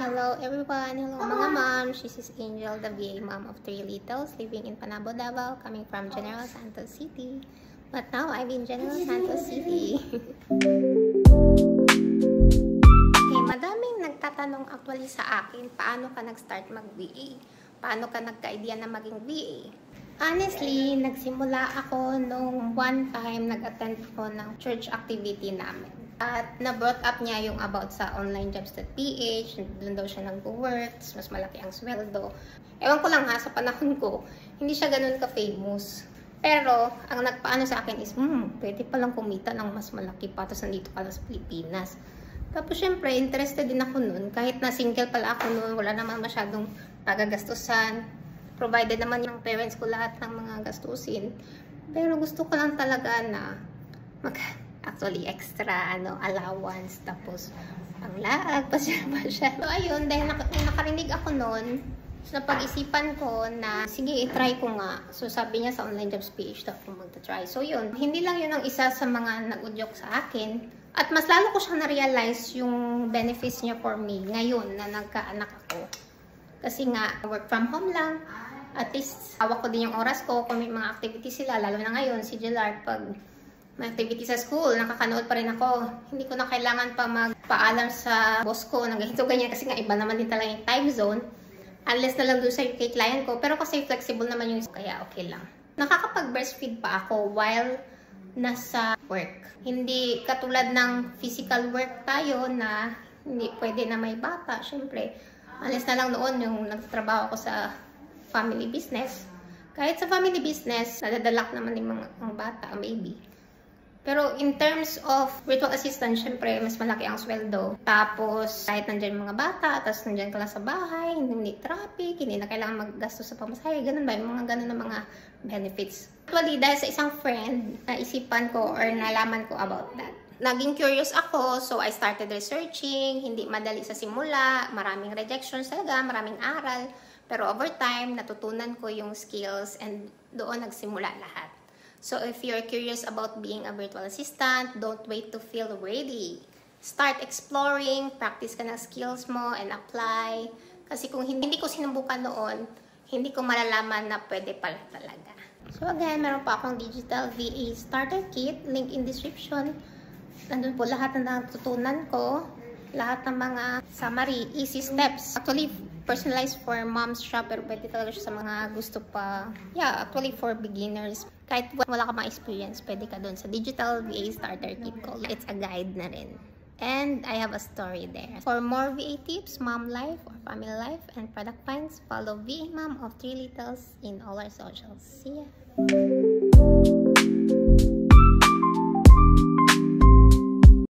Hello everyone, hello mga moms. This is Angel, the VA mom of 3 littles living in Panabo, Davao, coming from General Santos City. But now I'm in General Santos City. Okay, madaming nagtatanong actually sa akin, paano ka nag-start mag-VA? Paano ka nagka-idea na maging VA? Honestly, nagsimula ako nung one time nag-attend ako ng church activity namin. At na-brought up niya yung about sa onlinejobs.ph, doon daw siya nag-work, mas malaki ang sweldo. Ewan ko lang ha, sa panahon ko, hindi siya ganun ka-famous. Pero, ang nagpaano sa akin is, pwede palang kumita ng mas malaki pa, tapos nandito ka lang sa Pilipinas. Tapos syempre, interested din ako nun. Kahit na single pala ako nun, wala naman masyadong pagagastusan. Provided naman yung parents ko lahat ng mga gastusin. Pero gusto ko lang talaga na actually extra allowance, tapos ang laag pa siya. So ayun, dahil nakarinig ako noon, so napag-isipan ko na sige, i-try ko nga. So sabi niya sa onlinejobs.ph daw ako magta-try. So yun, hindi lang yun ang isa sa mga nag-udyok sa akin. At mas lalo ko siya na-realize yung benefits niya for me ngayon na nagkaanak ako. Kasi nga, work from home lang. At least, hawak ko din yung oras ko kung may mga activities sila. Lalo na ngayon, si Gillard, pag may activity sa school, nakakanood pa rin ako. Hindi ko na kailangan pa magpaalam sa boss ko na ganito ganyan kasi nga iba naman din talaga yung time zone. Unless na lang doon sa UK client ko. Pero kasi flexible naman yung kaya okay lang. Nakakapag-breastfeed pa ako while nasa work. Hindi katulad ng physical work tayo na hindi pwede na may bata. Siyempre, unless na lang noon yung nagtatrabaho ako sa family business. Kahit sa family business, nadadalak naman yung mga bata, ang baby. Pero in terms of virtual assistant, syempre, mas malaki ang sweldo. Tapos, kahit nandyan mga bata, tapos nandyan ka lang sa bahay, hindi traffic, hindi na kailangan maggastos sa pamasahe, ganun ba? Yung mga ganun na mga benefits. Actually, dahil sa isang friend, naisipan ko or nalaman ko about that. Naging curious ako, so I started researching. Hindi madali sa simula, maraming rejections talaga, maraming aral. Pero over time, natutunan ko yung skills and doon nagsimula lahat. So if you're curious about being a virtual assistant, don't wait to feel ready. Start exploring, practice ka ng skills mo, and apply. Kasi kung hindi ko sinubukan noon, hindi ko malalaman na pwede pala talaga. So again, meron pa akong digital VA starter kit, link in description. Nandun po lahat na natutunan ko, lahat ng mga summary, easy steps. Actually, personalized for moms siya, pero pwede talaga siya sa mga gusto pa. Yeah, actually for beginners. Kahit wala ka mga experience, pwede ka doon sa digital VA starter kit ko. It's a guide na rin. And I have a story there. For more VA tips, mom life or family life, and product finds, follow VA Mom of 3 Littles in all our socials. See ya!